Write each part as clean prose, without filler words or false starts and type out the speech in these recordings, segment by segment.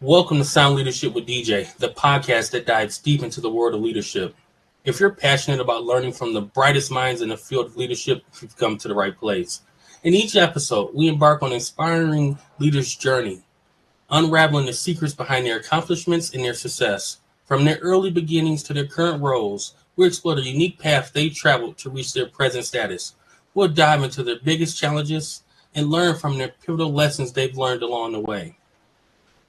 Welcome to Sound Leadership with DJ, the podcast that dives deep into the world of leadership. If you're passionate about learning from the brightest minds in the field of leadership, you've come to the right place. In each episode, we embark on an inspiring leaders' journey, unraveling the secrets behind their accomplishments and their success. From their early beginnings to their current roles, we explore the unique path they traveled to reach their present status. We'll dive into their biggest challenges and learn from their pivotal lessons they've learned along the way.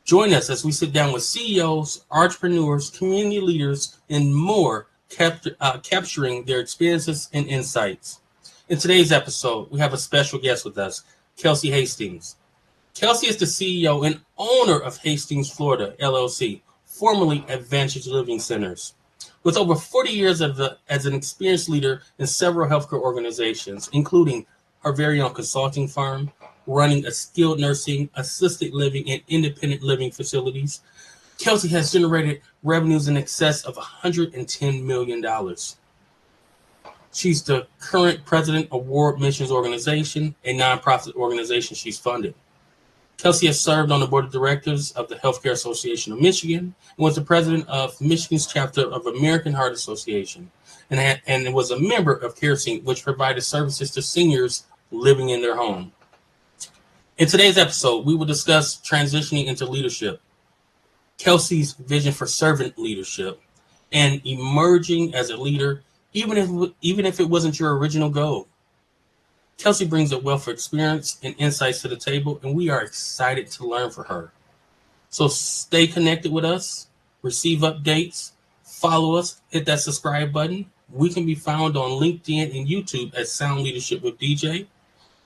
Join us as we sit down with CEOs, entrepreneurs, community leaders, and more, capturing their experiences and insights. In today's episode, we have a special guest with us, Kelsey Hastings. Kelsey is the CEO and owner of Hastings, Florida, LLC, formerly Advantage Living Centers. With over 40 years as an experienced leader in several healthcare organizations, including her very own consulting firm, running a skilled nursing, assisted living, and independent living facilities, Kelsey has generated revenues in excess of $110 million. She's the current president of World Missions Organization, a nonprofit organization she's funded. Kelsey has served on the board of directors of the Healthcare Association of Michigan and was the president of Michigan's chapter of American Heart Association and was a member of CareSync, which provided services to seniors living in their home. In today's episode, we will discuss transitioning into leadership, Kelsey's vision for servant leadership, and emerging as a leader, even if it wasn't your original goal. Kelsey brings a wealth of experience and insights to the table, and we are excited to learn from her. So stay connected with us, receive updates, follow us, hit that subscribe button. We can be found on LinkedIn and YouTube at Sound Leadership with DJ.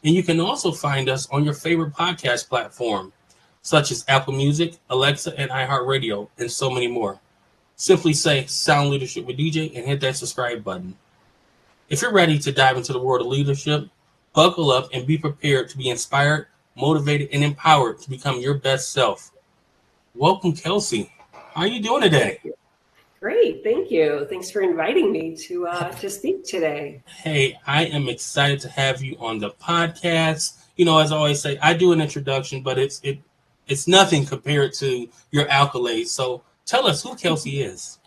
And you can also find us on your favorite podcast platform, such as Apple Music, Alexa, and iHeartRadio, and so many more. Simply say Sound Leadership with DJ and hit that subscribe button. If you're ready to dive into the world of leadership, buckle up and be prepared to be inspired, motivated, and empowered to become your best self. Welcome, Kelsey. How are you doing today? Great, thank you. Thanks for inviting me to speak today. Hey, I am excited to have you on the podcast. You know, as I always say, I do an introduction, but it's nothing compared to your accolades. So tell us who Kelsey is.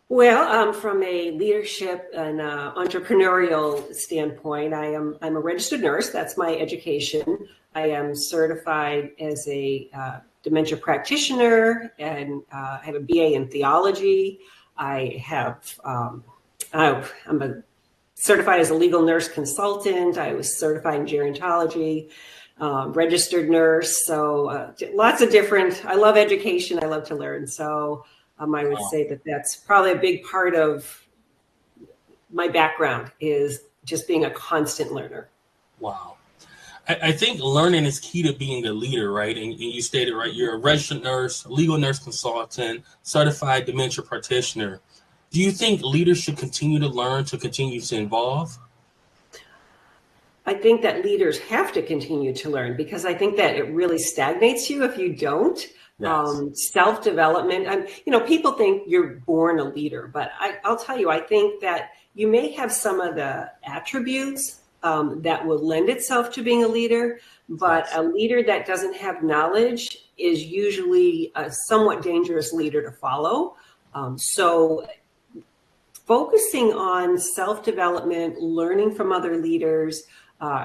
Well, from a leadership and entrepreneurial standpoint, I'm a registered nurse. That's my education. I am certified as a dementia practitioner, and I have a BA in theology. I'm certified as a legal nurse consultant. I was certified in gerontology, registered nurse. So lots of different, I love education. I love to learn. So I would say that that's probably a big part of my background is just being a constant learner. Wow. I think learning is key to being a leader, right? And you stated, right, you're a registered nurse, legal nurse consultant, certified dementia practitioner. Do you think leaders should continue to learn to continue to evolve? I think that leaders have to continue to learn because I think that it really stagnates you if you don't. Yes. Self-development. People think you're born a leader, but I'll tell you, I think that you may have some of the attributes that will lend itself to being a leader, but a leader that doesn't have knowledge is usually a somewhat dangerous leader to follow. So focusing on self-development, learning from other leaders,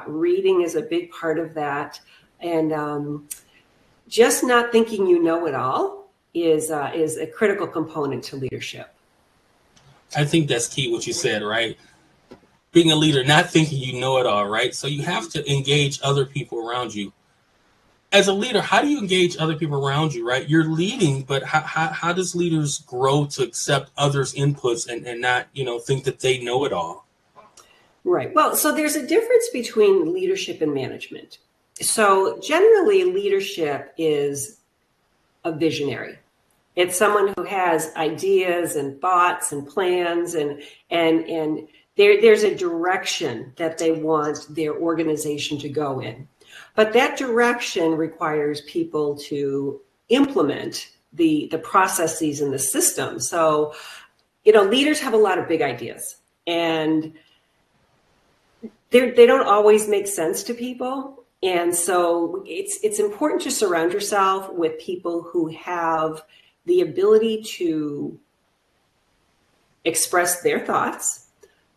reading is a big part of that. And just not thinking you know it all is a critical component to leadership. I think that's key what you said, right? Being a leader, not thinking you know it all, right? So you have to engage other people around you. As a leader, how do you engage other people around you, right? You're leading, but how does leaders grow to accept others' inputs and not, think that they know it all? Right. Well, so there's a difference between leadership and management. So generally, leadership is a visionary. It's someone who has ideas and thoughts and plans and there's a direction that they want their organization to go in. But that direction requires people to implement the processes and the system. So, leaders have a lot of big ideas and they don't always make sense to people. And so it's important to surround yourself with people who have the ability to express their thoughts,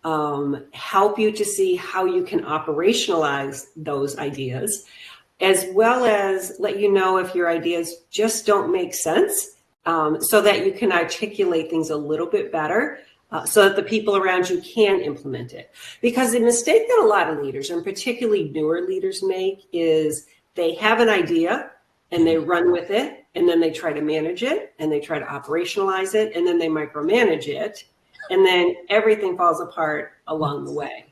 help you to see how you can operationalize those ideas, as well as let you know if your ideas just don't make sense, so that you can articulate things a little bit better, so that the people around you can implement it. Because the mistake that a lot of leaders, and particularly newer leaders, make is they have an idea and they run with it, and then they try to manage it, and they try to operationalize it, and then they micromanage it, and then everything falls apart along the way.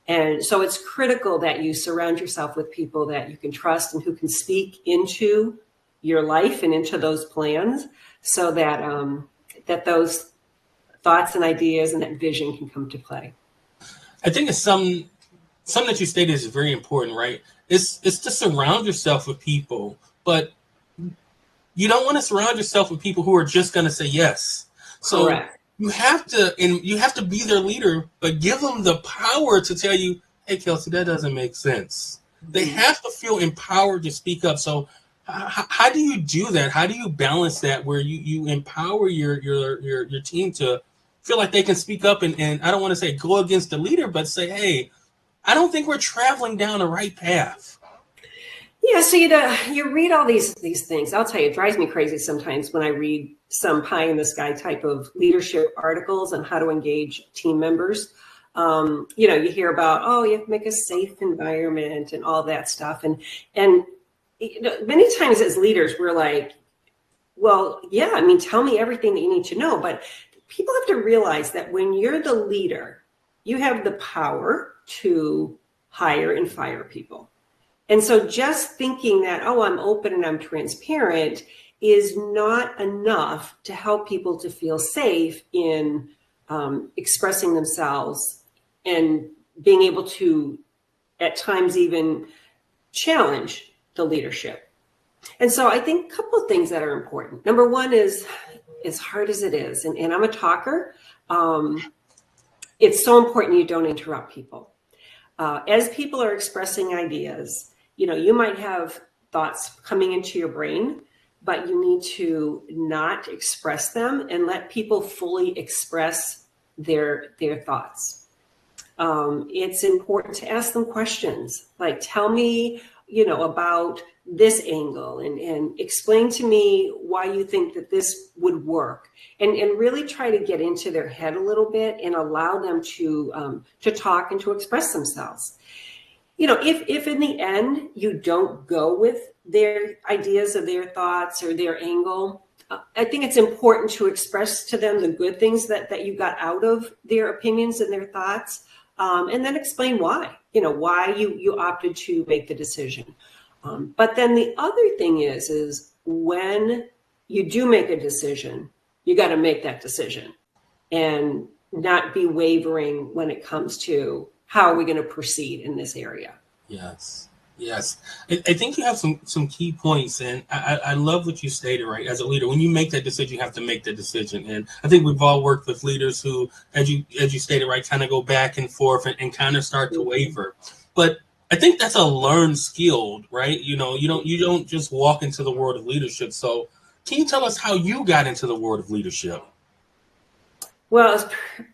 And so it's critical that you surround yourself with people that you can trust and who can speak into your life and into those plans, so that that those thoughts and ideas and that vision can come to play. I think it's something that you stated is very important, right? It's to surround yourself with people, but you don't want to surround yourself with people who are just going to say yes. So Correct. you have to be their leader, but give them the power to tell you, hey, Kelsey, that doesn't make sense. They have to feel empowered to speak up. So how do you do that? How do you balance that where you empower your team to feel like they can speak up and I don't want to say go against the leader, but say, hey, I don't think we're traveling down the right path. Yeah, so you read all these things. I'll tell you, it drives me crazy sometimes when I read some pie in the sky type of leadership articles on how to engage team members. You hear about, oh, you have to make a safe environment and all that stuff. And many times as leaders, we're like, well, yeah, I mean, tell me everything that you need to know. But people have to realize that when you're the leader, you have the power to hire and fire people. And so just thinking that, oh, I'm open and I'm transparent is not enough to help people to feel safe in expressing themselves and being able to, at times, even challenge the leadership. And so I think a couple of things that are important. Number one is, as hard as it is, and I'm a talker, it's so important you don't interrupt people. As people are expressing ideas, you might have thoughts coming into your brain, but you need to not express them and let people fully express their thoughts. It's important to ask them questions like, tell me, about this angle and explain to me why you think that this would work, and really try to get into their head a little bit and allow them to talk and to express themselves. If in the end you don't go with their ideas or their thoughts or their angle, I think it's important to express to them the good things that you got out of their opinions and their thoughts, and then explain why, why you opted to make the decision. But then the other thing is when you do make a decision, you got to make that decision and not be wavering when it comes to how are we going to proceed in this area. Yes. I think you have some key points, and I love what you stated, right? As a leader, when you make that decision, you have to make the decision. And I think we've all worked with leaders who, as you stated, right, kind of go back and forth and kind of start to waver. But I think that's a learned skill, right? You don't just walk into the world of leadership. So can you tell us how you got into the world of leadership? Well, it was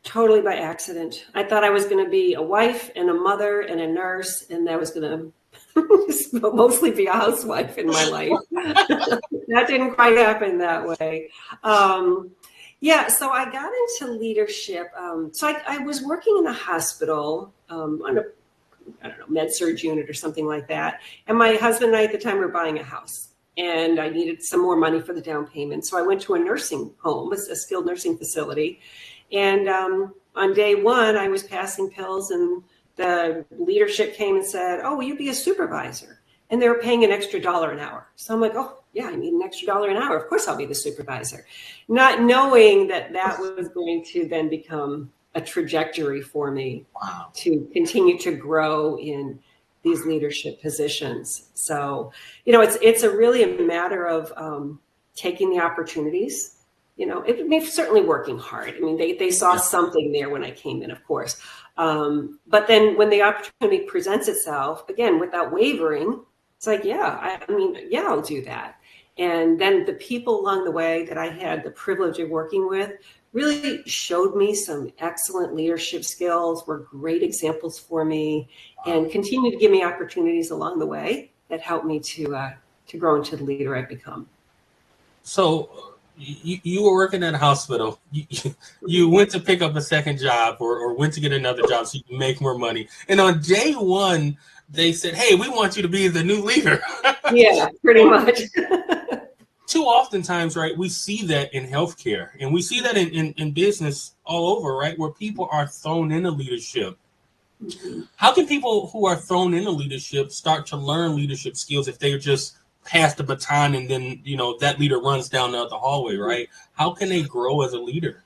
totally by accident. I thought I was going to be a wife and a mother and a nurse, and that was going to mostly be a housewife in my life. That didn't quite happen that way. So I got into leadership. So I was working in a hospital on a med-surg unit or something like that. And my husband and I at the time were buying a house, and I needed some more money for the down payment. So I went to a nursing home, a skilled nursing facility. And on day one, I was passing pills, and the leadership came and said, oh, will you be a supervisor? And they were paying an extra $1 an hour. So I'm like, oh, yeah, I need an extra $1 an hour. Of course I'll be the supervisor. Not knowing that was going to then become a trajectory for me to continue to grow in these leadership positions. So, it's really a matter of taking the opportunities. It certainly working hard. I mean, they saw something there when I came in, of course. But then when the opportunity presents itself, again, without wavering, it's like, yeah, I mean, yeah, I'll do that. And then the people along the way that I had the privilege of working with really showed me some excellent leadership skills, were great examples for me, and continued to give me opportunities along the way that helped me to grow into the leader I've become. So you were working at a hospital. You went to pick up a second job or went to get another job so you can make more money. And on day one, they said, hey, we want you to be the new leader. Yeah, pretty much. Too oftentimes, right, we see that in healthcare and we see that in business all over, right, where people are thrown into leadership. Mm-hmm. How can people who are thrown into leadership start to learn leadership skills if they're just passed the baton and then, that leader runs down the hallway, right? How can they grow as a leader?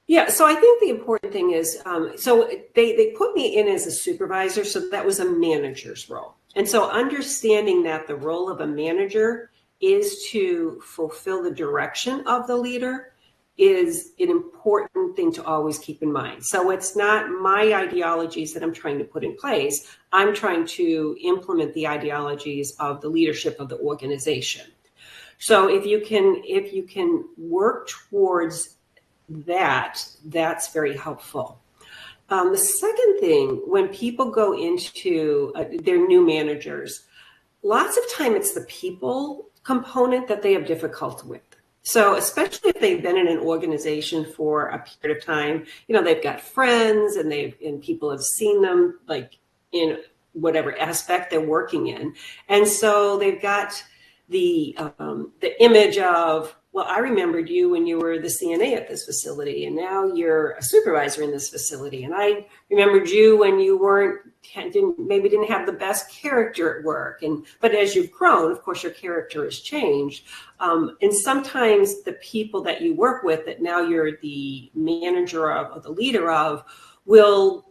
Yeah, so I think the important thing is, so they put me in as a supervisor, so that was a manager's role. And so understanding that the role of a manager is to fulfill the direction of the leader is an important thing to always keep in mind. So it's not my ideologies that I'm trying to put in place. I'm trying to implement the ideologies of the leadership of the organization. So if you can work towards that, that's very helpful. The second thing, when people go into their new managers, lots of time it's the people component that they have difficulty with. So especially if they've been in an organization for a period of time, they've got friends and people have seen them like in whatever aspect they're working in. And so they've got the image of, well, I remembered you when you were the CNA at this facility, and now you're a supervisor in this facility. And I remembered you when you didn't have the best character at work. But as you've grown, of course, your character has changed. And sometimes the people that you work with that now you're the manager of, or the leader of, will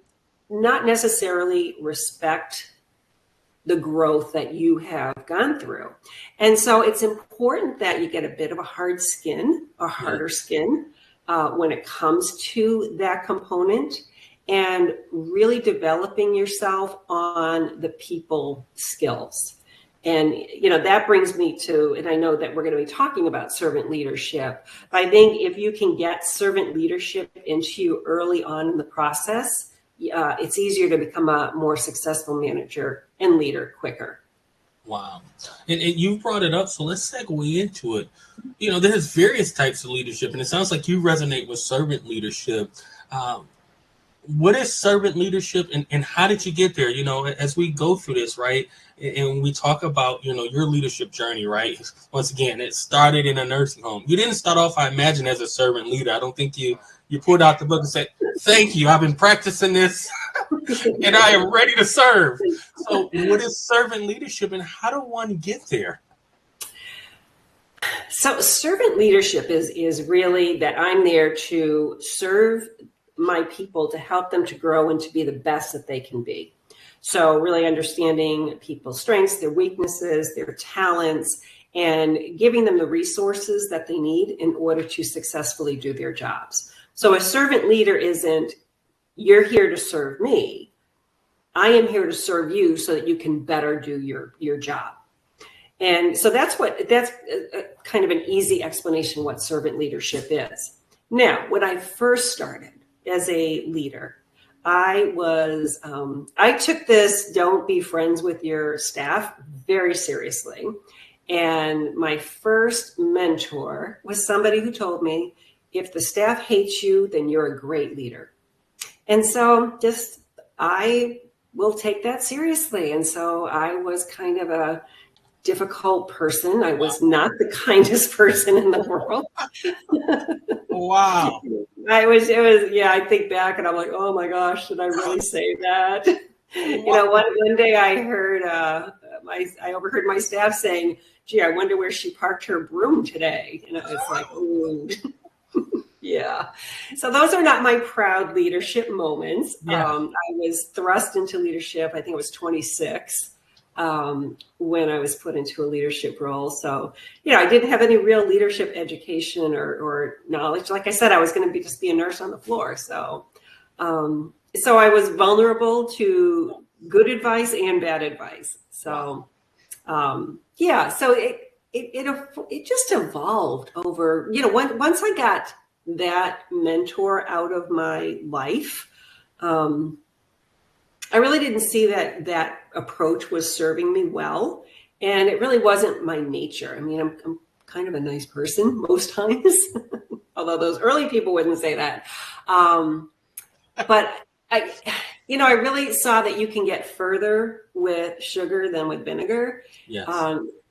not necessarily respect the growth that you have gone through. And so it's important that you get a bit of a hard skin, a harder skin, when it comes to that component, and really developing yourself on the people skills. And, that brings me to, and I know that we're going to be talking about servant leadership. But I think if you can get servant leadership into you early on in the process, it's easier to become a more successful manager and leader quicker. Wow. And you brought it up, so let's segue into it. There's various types of leadership, and it sounds like you resonate with servant leadership. What is servant leadership, and how did you get there? As we go through this, right, and we talk about, your leadership journey, right? Once again, it started in a nursing home. You didn't start off, I imagine, as a servant leader. I don't think you pulled out the book and said, thank you, I've been practicing this and I am ready to serve. So what is servant leadership and how do one get there? So servant leadership is really that I'm there to serve my people, to help them to grow and to be the best that they can be. So really understanding people's strengths, their weaknesses, their talents, and giving them the resources that they need in order to successfully do their jobs. So a servant leader isn't, you're here to serve me. I am here to serve you so that you can better do your job. And so that's kind of an easy explanation what servant leadership is. Now, when I first started as a leader, I took this don't be friends with your staff very seriously. And my first mentor was somebody who told me, if the staff hates you, then you're a great leader. And so I will take that seriously. And so I was kind of a difficult person. I was not the kindest person in the world. Wow. I think back and I'm like, oh my gosh, did I really say that? One day I heard, I overheard my staff saying, gee, I wonder where she parked her broom today. And I was like, ooh. Yeah. So those are not my proud leadership moments. Yeah. I was thrust into leadership. I think it was 26 when I was put into a leadership role. So, I didn't have any real leadership education or knowledge. Like I said, I was going to just be a nurse on the floor. So So I was vulnerable to good advice and bad advice. So, yeah, so it just evolved over, once I got that mentor out of my life, I really didn't see that approach was serving me well. And it really wasn't my nature. I mean, I'm kind of a nice person most times, although those early people wouldn't say that. But I really saw that you can get further with sugar than with vinegar. Yes.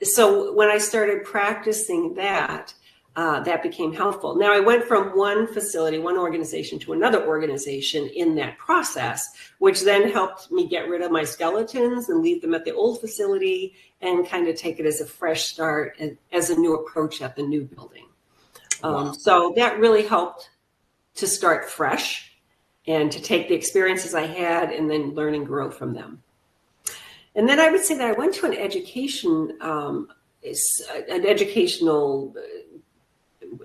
So when I started practicing that, that became helpful. Now I went from one facility, one organization to another organization in that process, which then helped me get rid of my skeletons and leave them at the old facility and kind of take it as a fresh start and as a new approach at the new building. So that really helped to start fresh and to take the experiences I had and then learn and grow from them. And then I would say that I went to an educational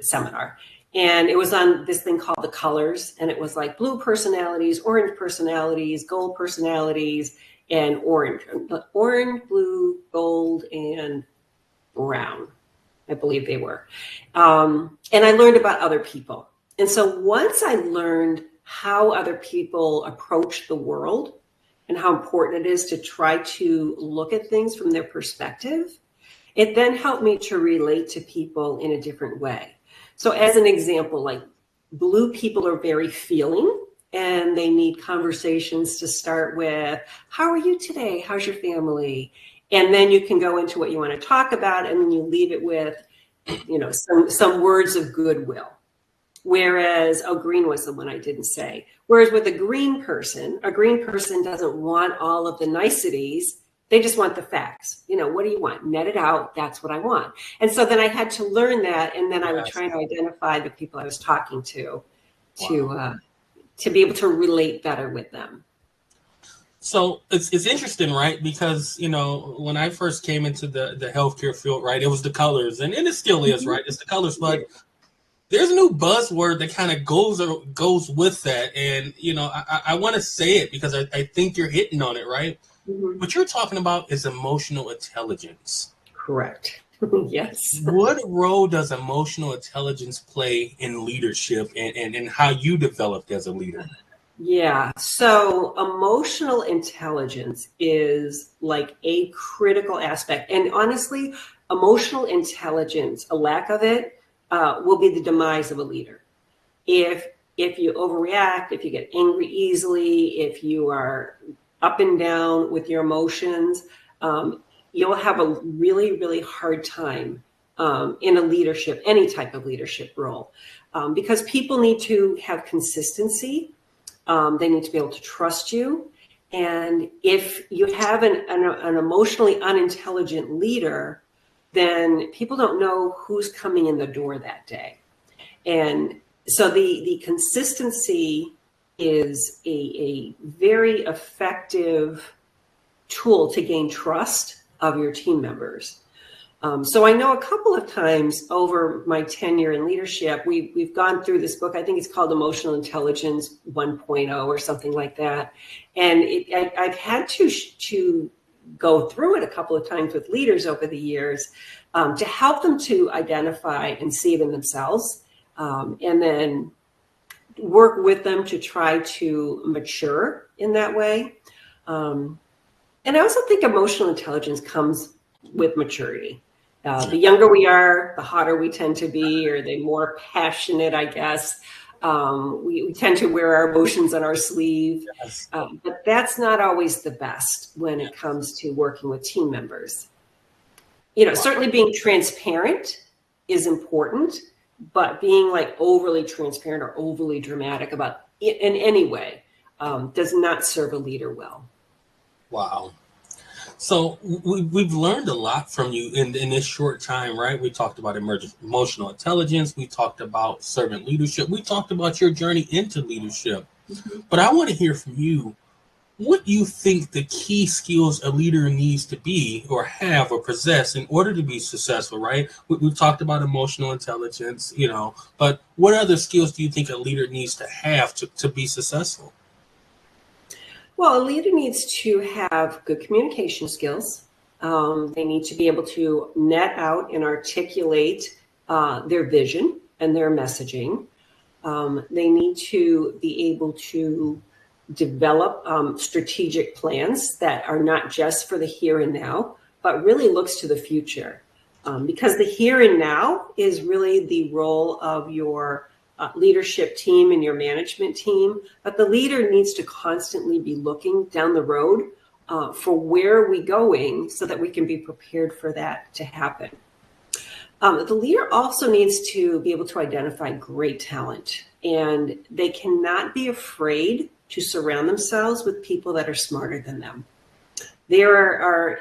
seminar, and it was on this thing called the colors, and it was like blue personalities, orange personalities, gold personalities, and orange, blue, gold, and brown, I believe they were. And I learned about other people. And so once I learned how other people approach the world and how important it is to try to look at things from their perspective, it then helped me to relate to people in a different way. So as an example, like blue people are very feeling and they need conversations to start with, how are you today? How's your family? And then you can go into what you want to talk about, and then you leave it with, some words of goodwill. Whereas, green was the one I didn't say. Whereas with a green person doesn't want all of the niceties. They just want the facts. What do you want? Net it out. That's what I want. And so then I had to learn that. And then I would try to identify the people I was talking to be able to relate better with them. So it's interesting, right? Because, when I first came into the healthcare field, right, it was the colors, and it still is, right? It's the colors, but there's a new buzzword that kind of goes with that. And, I want to say it because I think you're hitting on it, right? Mm-hmm. What you're talking about is emotional intelligence. Correct. Yes. What role does emotional intelligence play in leadership and how you developed as a leader? Yeah. So emotional intelligence is like a critical aspect. And honestly, emotional intelligence, a lack of it, will be the demise of a leader. If you overreact, if you get angry easily, if you are up and down with your emotions, you'll have a really, really hard time in any type of leadership role, because people need to have consistency. They need to be able to trust you. And if you have an emotionally unintelligent leader, then people don't know who's coming in the door that day. And so the consistency is a very effective tool to gain trust of your team members. So I know a couple of times over my tenure in leadership, we've gone through this book. I think it's called Emotional Intelligence 1.0 or something like that. And I've had to go through it a couple of times with leaders over the years to help them to identify and see it in themselves, and then work with them to try to mature in that way. And I also think emotional intelligence comes with maturity. The younger we are, the hotter we tend to be, or the more passionate, I guess. We tend to wear our emotions on our sleeve. Yes. But that's not always the best when it comes to working with team members. Certainly being transparent is important, but being like overly transparent or overly dramatic about it in any way does not serve a leader well. Wow. So we've learned a lot from you in this short time, right? We talked about emotional intelligence. We talked about servant leadership. We talked about your journey into leadership. Mm-hmm. But I want to hear from you. What do you think the key skills a leader needs to be or have or possess in order to be successful, right? We've talked about emotional intelligence, but what other skills do you think a leader needs to have to be successful? Well, a leader needs to have good communication skills. They need to be able to net out and articulate their vision and their messaging. They need to be able to develop strategic plans that are not just for the here and now, but really looks to the future. Because the here and now is really the role of your leadership team and your management team. But the leader needs to constantly be looking down the road for where are we going so that we can be prepared for that to happen. The leader also needs to be able to identify great talent, and they cannot be afraid to surround themselves with people that are smarter than them. There are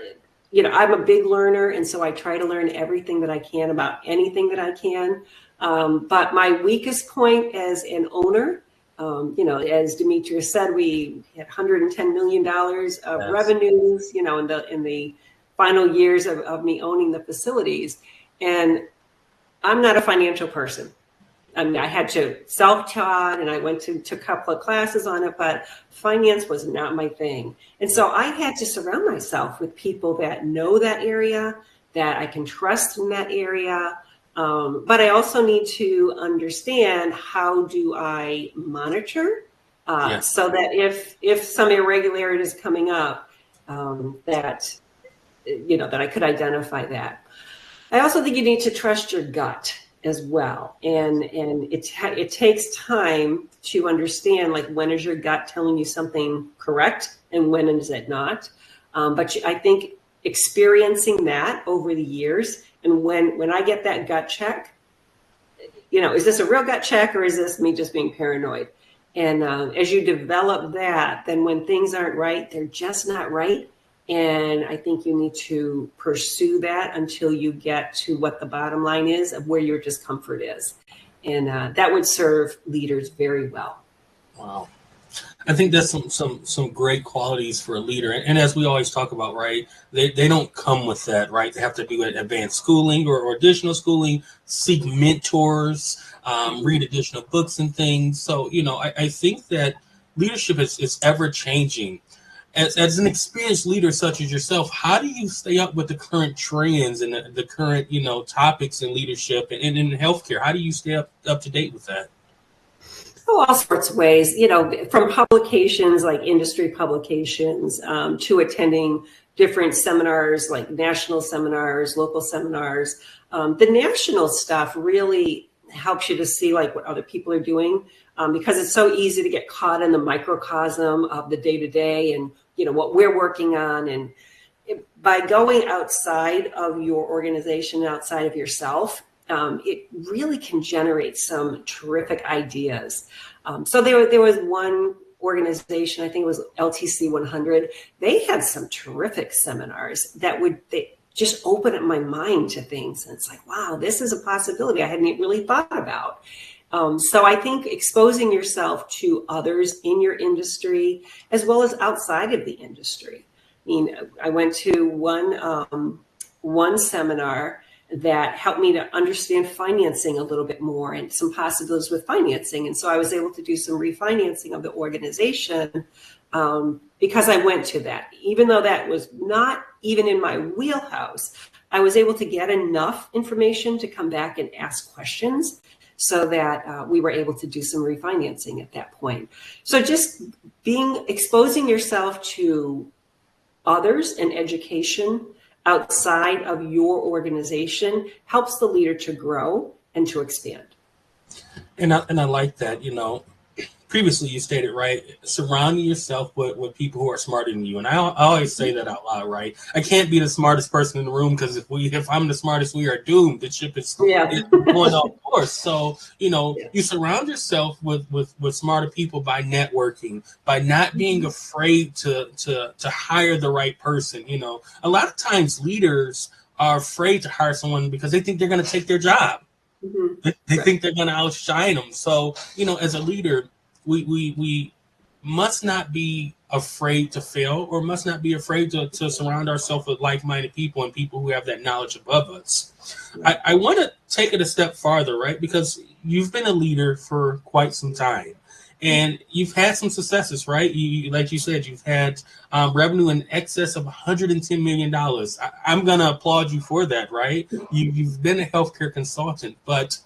I'm a big learner, and so I try to learn everything that I can about anything that I can. But my weakest point as an owner, as Demetrius said, we had $110 million of revenues, in the final years of me owning the facilities. And I'm not a financial person. I mean, I had to self-taught and I went to a couple of classes on it, but finance was not my thing. And so I had to surround myself with people that know that area, that I can trust in that area. But I also need to understand, how do I monitor so that if some irregularity is coming up, that I could identify that. I also think you need to trust your gut as well. And it takes time to understand, like, when is your gut telling you something correct and when is it not? But I think experiencing that over the years, and when I get that gut check, is this a real gut check or is this me just being paranoid? And as you develop that, then when things aren't right, they're just not right. And I think you need to pursue that until you get to what the bottom line is of where your discomfort is. And that would serve leaders very well. Wow. I think that's some great qualities for a leader. And as we always talk about, right, they don't come with that, right? They have to do advanced schooling or additional schooling, seek mentors, read additional books and things. So, I think that leadership is ever changing. As an experienced leader such as yourself, how do you stay up with the current trends and the current, topics in leadership and in healthcare? How do you stay up to date with that? Oh, all sorts of ways, from publications like industry publications to attending different seminars, like national seminars, local seminars. The national stuff really helps you to see like what other people are doing, because it's so easy to get caught in the microcosm of the day-to-day and what we're working on. And by going outside of your organization, outside of yourself, it really can generate some terrific ideas. So there was one organization, I think it was LTC 100. They had some terrific seminars that they just open up my mind to things. And it's like, wow, this is a possibility I hadn't really thought about. So I think exposing yourself to others in your industry, as well as outside of the industry. I mean, I went to one seminar that helped me to understand financing a little bit more and some possibilities with financing. And so I was able to do some refinancing of the organization because I went to that. Even though that was not even in my wheelhouse, I was able to get enough information to come back and ask questions so that we were able to do some refinancing at that point. So just exposing yourself to others and education outside of your organization helps the leader to grow and to expand. And I like that, previously you stated, right, surrounding yourself with people who are smarter than you. And I always say that out loud, right? I can't be the smartest person in the room, because if I'm the smartest, we are doomed. The ship is going off course. So, you surround yourself with smarter people by networking, by not being afraid to hire the right person. A lot of times leaders are afraid to hire someone because they think they're going to take their job. Mm-hmm. They think they're going to outshine them. So, as a leader, we must not be afraid to fail, or must not be afraid to surround ourselves with like-minded people and people who have that knowledge above us. I want to take it a step farther, right? Because you've been a leader for quite some time. And you've had some successes, right? You like you said, you've had revenue in excess of $110 million. I'm going to applaud you for that, right? You've been a healthcare consultant, but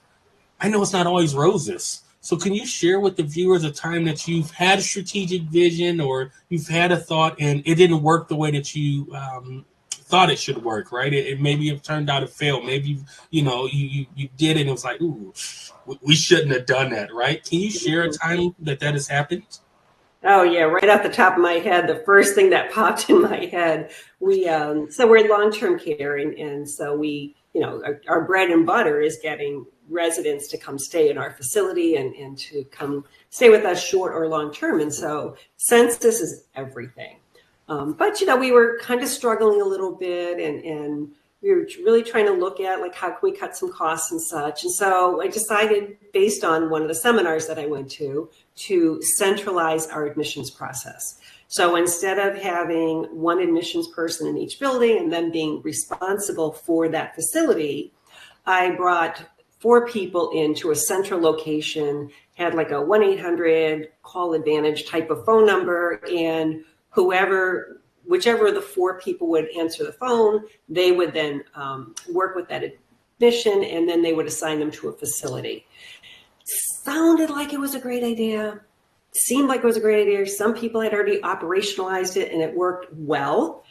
I know it's not always roses. So can you share with the viewers a time that you've had a strategic vision or you've had a thought and it didn't work the way that you thought it should work, right? It maybe have turned out to fail. Maybe, you did it and it was like, ooh, we shouldn't have done that, right? Can you share a time that has happened? Oh yeah, right off the top of my head, the first thing that popped in my head, so we're in long-term care, and so we, our bread and butter is getting residents to come stay in our facility and to come stay with us short or long term. And so census is everything. But we were kind of struggling a little bit, and we were really trying to look at like how can we cut some costs and such. And so I decided, based on one of the seminars that I went to centralize our admissions process. So instead of having one admissions person in each building and then being responsible for that facility, I brought 4 people into a central location, had like a 1-800 call advantage type of phone number, and whichever of the 4 people would answer the phone, they would then work with that admission, and then they would assign them to a facility. Sounded like it was a great idea. Seemed like it was a great idea. Some people had already operationalized it and it worked well.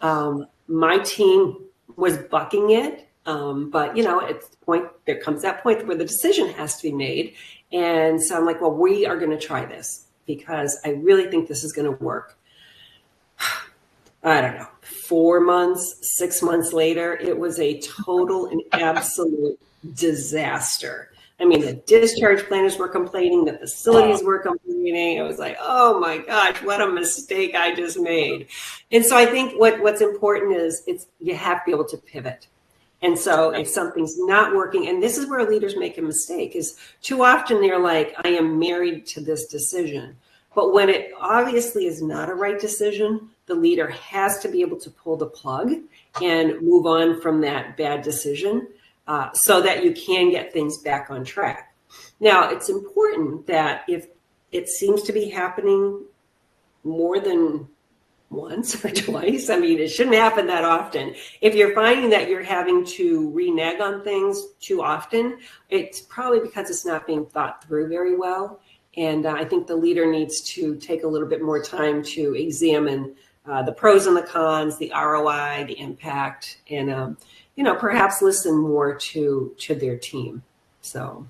My team was bucking it. But at the point, there comes that point where the decision has to be made. And so I'm like, well, we are going to try this because I really think this is going to work. I don't know, 4 months, 6 months later, it was a total and absolute disaster. I mean, the discharge planners were complaining, the facilities were complaining. It was like, oh my gosh, what a mistake I just made. And so I think what's important is you have to be able to pivot. And so if something's not working, and this is where leaders make a mistake, is too often they're like, I am married to this decision. But when it obviously is not a right decision, the leader has to be able to pull the plug and move on from that bad decision so that you can get things back on track. Now, it's important that if it seems to be happening more than once or twice, I mean, it shouldn't happen that often. If you're finding that you're having to renege on things too often, it's probably because it's not being thought through very well. And I think the leader needs to take a little bit more time to examine the pros and the cons, the ROI, the impact, and perhaps listen more to their team. So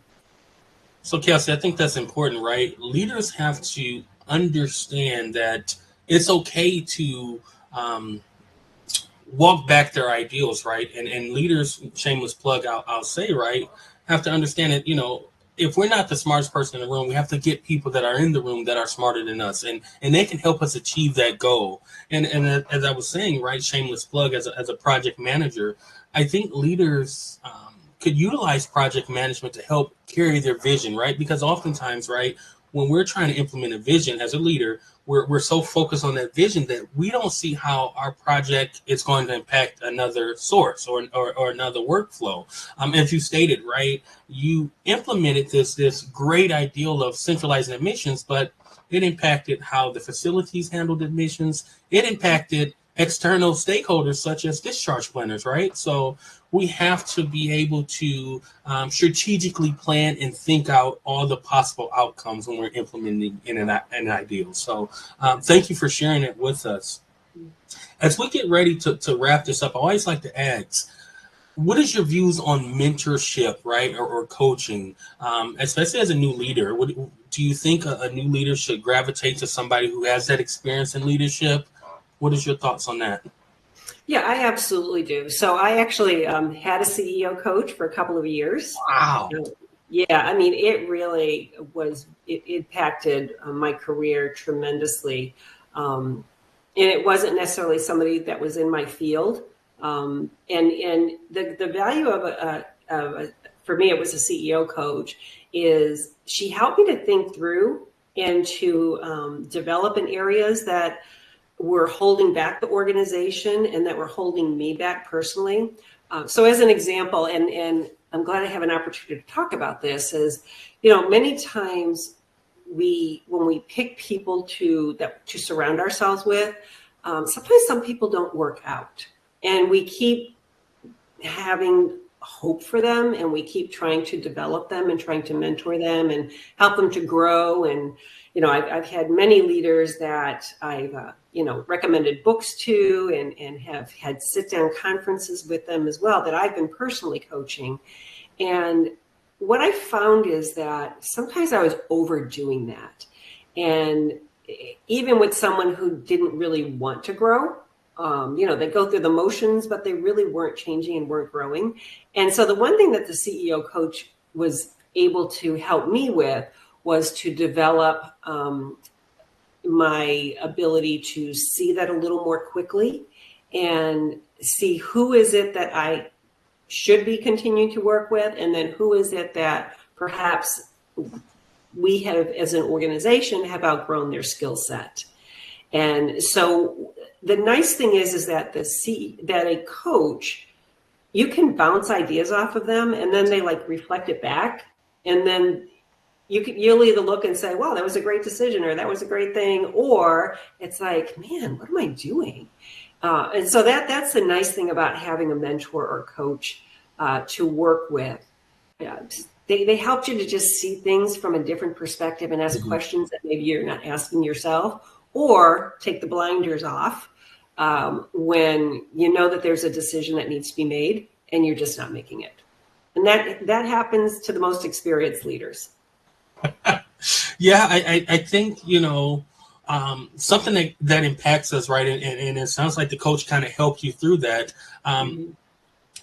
Kelsey, I think that's important, right? Leaders have to understand that it's okay to walk back their ideals, right? And leaders, shameless plug, I'll say, right, have to understand that, if we're not the smartest person in the room, we have to get people that are in the room that are smarter than us, and they can help us achieve that goal. And as I was saying, right, shameless plug, as a project manager, I think leaders could utilize project management to help carry their vision, right? Because oftentimes, right, when we're trying to implement a vision as a leader, we're so focused on that vision that we don't see how our project is going to impact another source or another workflow. As you stated, right, you implemented this great ideal of centralizing admissions, but it impacted how the facilities handled admissions. It impacted external stakeholders such as discharge planners, right? So we have to be able to strategically plan and think out all the possible outcomes when we're implementing an ideal. So thank you for sharing it with us. As we get ready to wrap this up, I always like to ask, what is your views on mentorship, right, or coaching, especially as a new leader? Do you think a new leader should gravitate to somebody who has that experience in leadership? What is your thoughts on that? Yeah, I absolutely do. So I actually had a CEO coach for a couple of years. Wow. Yeah, I mean, it really it impacted my career tremendously. And it wasn't necessarily somebody that was in my field. And the value of for me, it was a CEO coach, is she helped me to think through and to develop in areas that were holding back the organization and that were holding me back personally. So as an example, and I'm glad I have an opportunity to talk about this, is, many times when we pick people to surround ourselves with, sometimes some people don't work out, and we keep having hope for them, and we keep trying to develop them and trying to mentor them and help them to grow. And I've had many leaders that I've recommended books to, and have had sit down conferences with them as well that I've been personally coaching. And what I found is that sometimes I was overdoing that. And even with someone who didn't really want to grow, they go through the motions, but they really weren't changing and weren't growing. And so the one thing that the CEO coach was able to help me with was to develop my ability to see that a little more quickly and see who is it that I should be continuing to work with, and then who is it that perhaps we have, as an organization, have outgrown their skill set. And so the nice thing is that that a coach, you can bounce ideas off of them, and then they reflect it back, and then you'll either look and say, wow, that was a great decision, or that was a great thing, or it's like, man, what am I doing? And so that's the nice thing about having a mentor or coach to work with. They help you to just see things from a different perspective and ask questions that maybe you're not asking yourself, or take the blinders off when you know that there's a decision that needs to be made and you're just not making it. And that happens to the most experienced leaders. Yeah, I think, something that impacts us, right? And it sounds like the coach kind of helped you through that.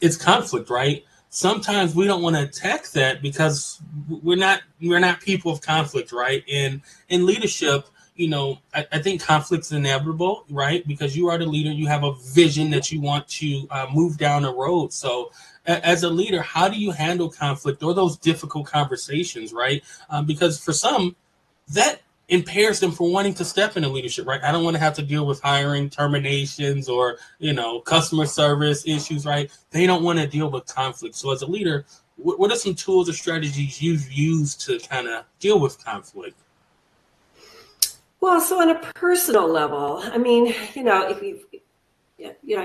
It's conflict, right? Sometimes we don't want to attack that because we're not people of conflict, right? And in leadership, I think conflict's inevitable, right? Because you are the leader, you have a vision that you want to move down a road. So as a leader, how do you handle conflict or those difficult conversations, right? Because for some, that impairs them for wanting to step into leadership, right? I don't want to have to deal with hiring terminations or, customer service issues, right? They don't want to deal with conflict. So as a leader, what are some tools or strategies you've used to kind of deal with conflict? Well, so on a personal level, I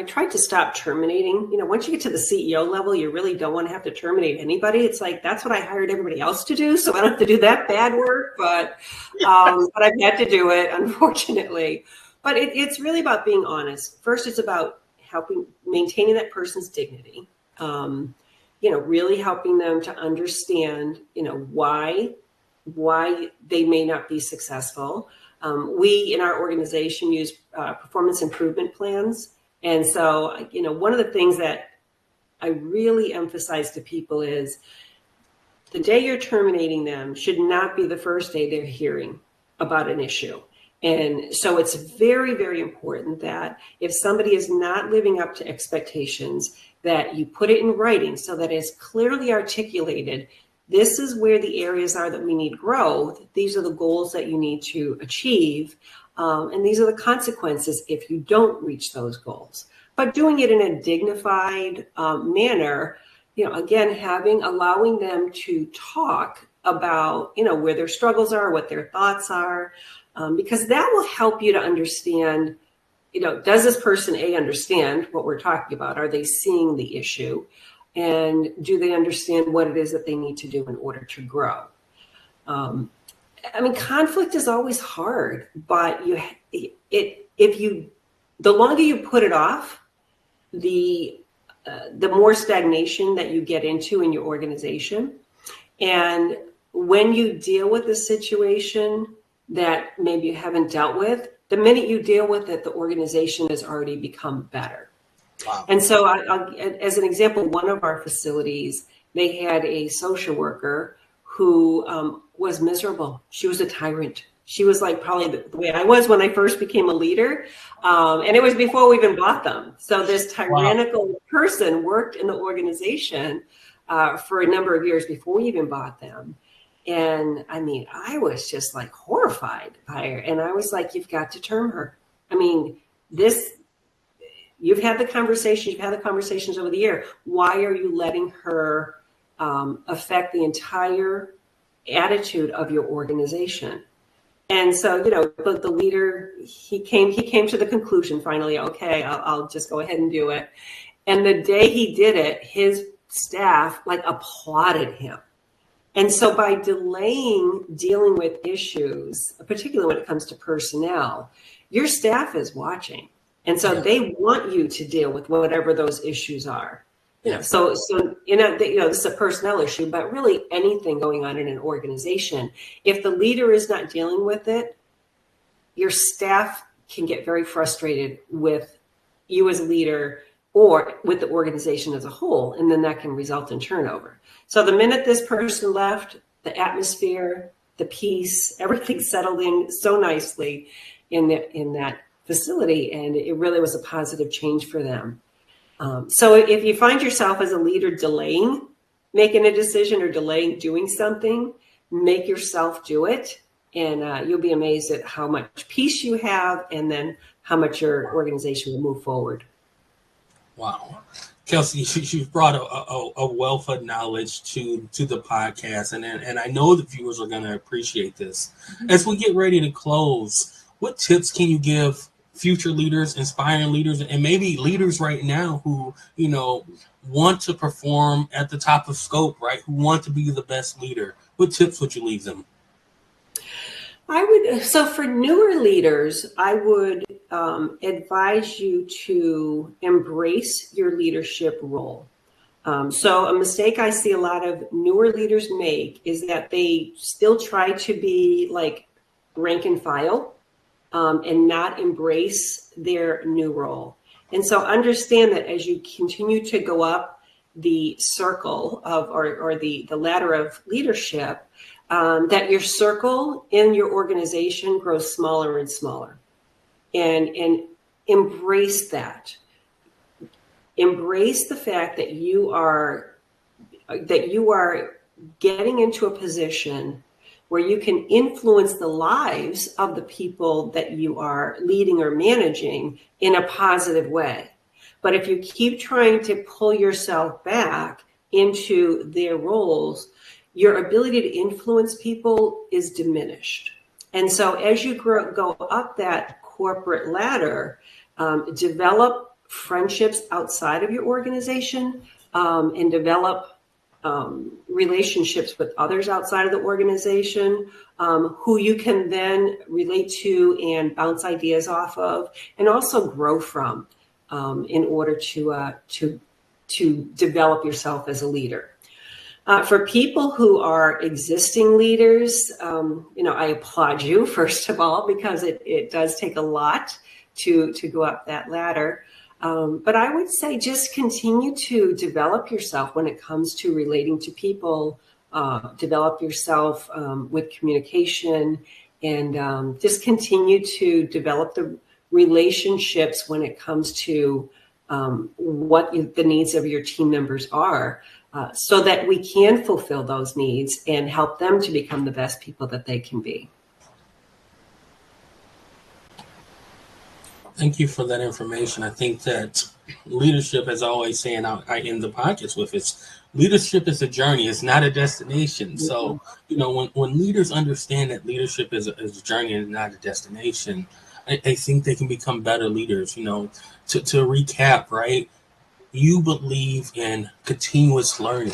tried to stop terminating. Once you get to the CEO level, you really don't want to have to terminate anybody. It's like, that's what I hired everybody else to do, so I don't have to do that bad work. But I've had to do it, unfortunately. But it's really about being honest. First, it's about maintaining that person's dignity. Really helping them to understand, why they may not be successful. We in our organization use performance improvement plans. And so, one of the things that I really emphasize to people is the day you're terminating them should not be the first day they're hearing about an issue. And so it's very, very important that if somebody is not living up to expectations, that you put it in writing so that it's clearly articulated. This is where the areas are that we need growth. These are the goals that you need to achieve. And these are the consequences if you don't reach those goals. But doing it in a dignified manner, again, allowing them to talk about, where their struggles are, what their thoughts are, because that will help you to understand, does this person understand what we're talking about? Are they seeing the issue? And do they understand what it is that they need to do in order to grow? Conflict is always hard, but the longer you put it off, the more stagnation that you get into in your organization. And when you deal with a situation that maybe you haven't dealt with, the minute you deal with it, the organization has already become better. Wow. And so as an example, one of our facilities, they had a social worker who was miserable. She was a tyrant. She was like probably the way I was when I first became a leader. And it was before we even bought them. So this tyrannical person worked in the organization for a number of years before we even bought them. And I was just like horrified by her. And I was like, you've got to term her. You've had the conversations over the year. Why are you letting her affect the entire attitude of your organization? And so, the leader, he came to the conclusion finally, okay, I'll just go ahead and do it. And the day he did it, his staff applauded him. And so by delaying dealing with issues, particularly when it comes to personnel, your staff is watching. And so they want you to deal with whatever those issues are. Yeah. So this is a personnel issue, but really anything going on in an organization, if the leader is not dealing with it, your staff can get very frustrated with you as a leader or with the organization as a whole, and then that can result in turnover. So the minute this person left, the atmosphere, the peace, everything settled in so nicely in that facility, and it really was a positive change for them. So if you find yourself as a leader delaying making a decision or delaying doing something, make yourself do it, and you'll be amazed at how much peace you have, and then how much your organization will move forward. Wow. Kelsey, you've brought a wealth of knowledge to the podcast, and I know the viewers are going to appreciate this. As we get ready to close, what tips can you give future leaders, inspiring leaders, and maybe leaders right now who, want to perform at the top of scope, right? Who want to be the best leader? What tips would you leave them? So for newer leaders, I would advise you to embrace your leadership role. So a mistake I see a lot of newer leaders make is that they still try to be like rank and file and not embrace their new role. And so understand that as you continue to go up the circle of or the ladder of leadership, that your circle in your organization grows smaller and smaller, and embrace that. Embrace the fact that you are getting into a position where you can influence the lives of the people that you are leading or managing in a positive way. But if you keep trying to pull yourself back into their roles, your ability to influence people is diminished. And so as you go up that corporate ladder, develop friendships outside of your organization, and develop relationships with others outside of the organization, who you can then relate to and bounce ideas off of, and also grow from, in order to develop yourself as a leader. For people who are existing leaders, I applaud you, first of all, because it does take a lot to go up that ladder. But I would say just continue to develop yourself when it comes to relating to people, develop yourself with communication, and just continue to develop the relationships when it comes to what the needs of your team members are, so that we can fulfill those needs and help them to become the best people that they can be. Thank you for that information. I think that leadership, as I always say, and I end the podcast with, is leadership is a journey. It's not a destination. So, when leaders understand that leadership is a journey and not a destination, I think they can become better leaders. To recap, right? You believe in continuous learning.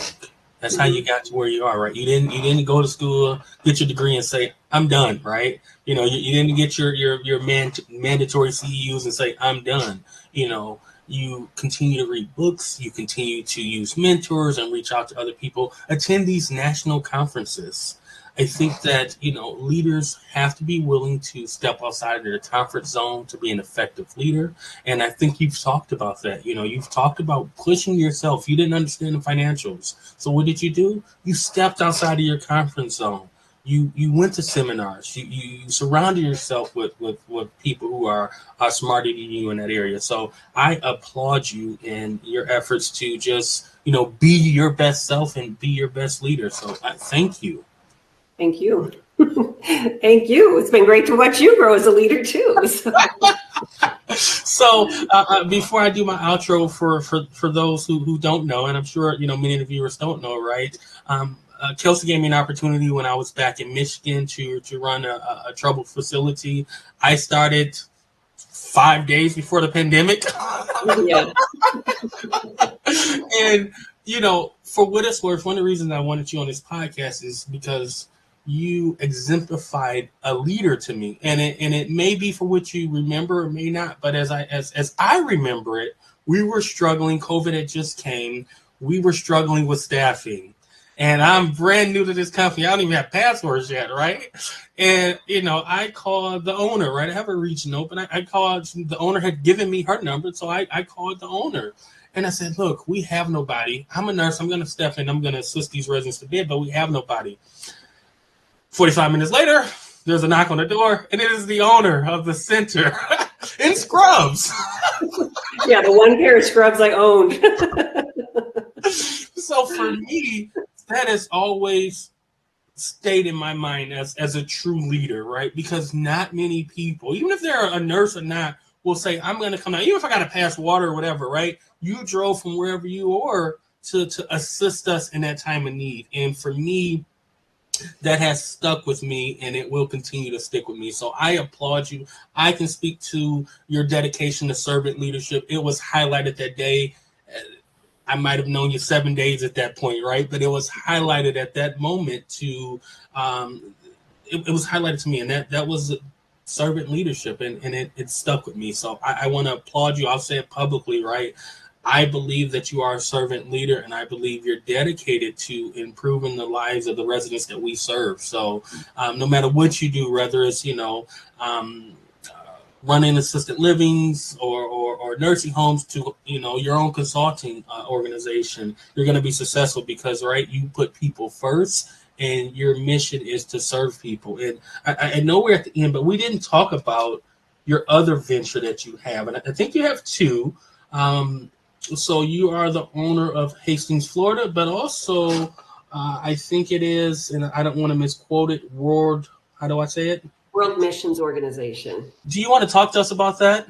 That's how you got to where you are, right? You didn't go to school, get your degree, and say, I'm done, right? You didn't get your mandatory CEUs and say, I'm done. You continue to read books, you continue to use mentors and reach out to other people, attend these national conferences. I think that, leaders have to be willing to step outside of their comfort zone to be an effective leader. And I think you've talked about that. You've talked about pushing yourself. You didn't understand the financials. So what did you do? You stepped outside of your comfort zone. You went to seminars. You surrounded yourself with people who are smarter than you in that area. So I applaud you in your efforts to just, be your best self and be your best leader. So I thank you. Thank you. Thank you. It's been great to watch you grow as a leader too. So before I do my outro for those who don't know, and I'm sure many of the viewers don't know, right? Kelsey gave me an opportunity when I was back in Michigan to run a troubled facility. I started 5 days before the pandemic. Yeah. And, for what it's worth, one of the reasons I wanted you on this podcast is because you exemplified a leader to me. And it may be for what you remember or may not, but as I remember it, we were struggling. COVID had just came. We were struggling with staffing. And I'm brand new to this company. I don't even have passwords yet, right? And, I called the owner, right? I have a regional, but I called, the owner had given me her number, so I called the owner. And I said, look, we have nobody. I'm a nurse. I'm going to step in. I'm going to assist these residents to bed, but we have nobody. 45 minutes later, there's a knock on the door, and it is the owner of the center in scrubs. Yeah, the one pair of scrubs I owned. So for me, that has always stayed in my mind as a true leader, right? Because not many people, even if they're a nurse or not, will say, I'm going to come out, even if I got to pass water or whatever, right? You drove from wherever you are to assist us in that time of need. And for me, that has stuck with me, and it will continue to stick with me. So I applaud you. I can speak to your dedication to servant leadership. It was highlighted that day. I might have known you 7 days at that point, right? But it was highlighted at that moment to, it was highlighted to me, and that was servant leadership, and it stuck with me. So I want to applaud you. I'll say it publicly, right? I believe that you are a servant leader, and I believe you're dedicated to improving the lives of the residents that we serve. So no matter what you do, whether it's, running assisted livings or nursing homes to, your own consulting organization, you're going to be successful because, right, you put people first, and your mission is to serve people. And I know we're at the end, but we didn't talk about your other venture that you have. And I think you have two. So you are the owner of Hastings, Florida, but also I think it is, and I don't want to misquote it, how do I say it? World Missions Organization. Do you want to talk to us about that?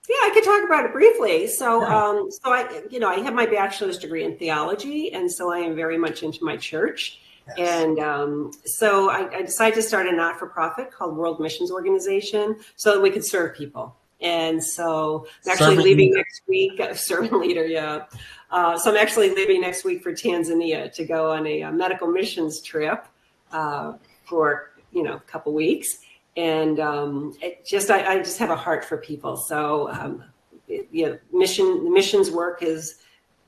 Yeah, I could talk about it briefly. So, I have my bachelor's degree in theology, and so I am very much into my church. Yes. And so I decided to start a not-for-profit called World Missions Organization so that we could serve people. And so I'm actually leaving next week, servant leader, yeah. So I'm actually leaving next week for Tanzania to go on a medical missions trip for, a couple weeks. And I just have a heart for people. So, missions work is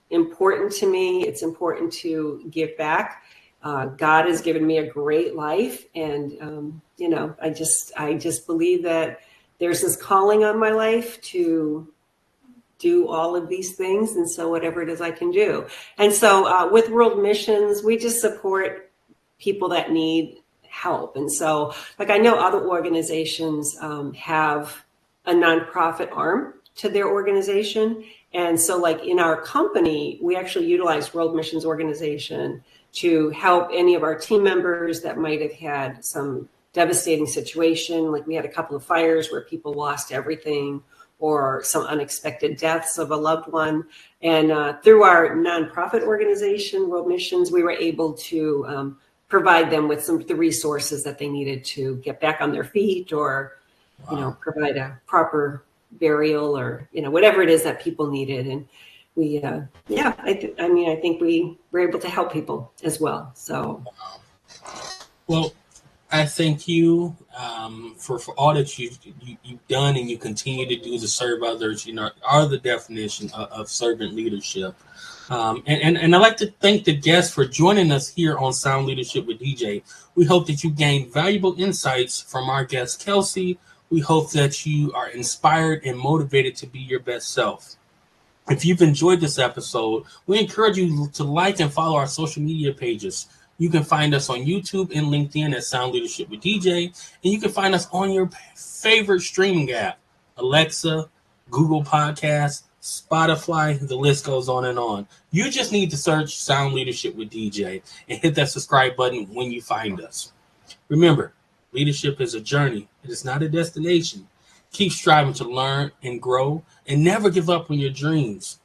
important to me. It's important to give back. God has given me a great life. And, I just believe that there's this calling on my life to do all of these things. And so whatever it is I can do. And so with World Missions, we just support people that need help. And so, I know other organizations have a nonprofit arm to their organization. And so in our company, we actually utilize World Missions Organization to help any of our team members that might have had some devastating situation. Like we had a couple of fires where people lost everything, or some unexpected deaths of a loved one. And through our nonprofit organization, World Missions, we were able to provide them with some of the resources that they needed to get back on their feet, or, provide a proper burial, or, whatever it is that people needed. And we, I think we were able to help people as well. So. Well, I thank you for all that you've done and you continue to do to serve others, are the definition of servant leadership. And I'd like to thank the guests for joining us here on Sound Leadership with DJ. We hope that you gained valuable insights from our guest, Kelsey. We hope that you are inspired and motivated to be your best self. If you've enjoyed this episode, we encourage you to like and follow our social media pages. You can find us on YouTube and LinkedIn at Sound Leadership with DJ. And you can find us on your favorite streaming app, Alexa, Google Podcasts, Spotify, the list goes on and on. You just need to search Sound Leadership with DJ and hit that subscribe button when you find us. Remember, leadership is a journey. It is not a destination. Keep striving to learn and grow and never give up on your dreams.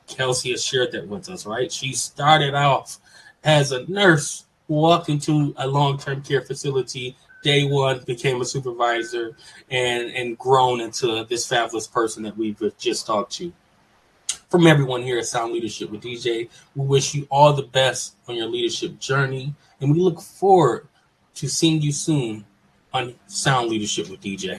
Kelsey has shared that with us, right? She started off as a nurse, walked into a long-term care facility. Day one, became a supervisor, and grown into this fabulous person that we've just talked to. From everyone here at Sound Leadership with DJ, we wish you all the best on your leadership journey, and we look forward to seeing you soon on Sound Leadership with DJ.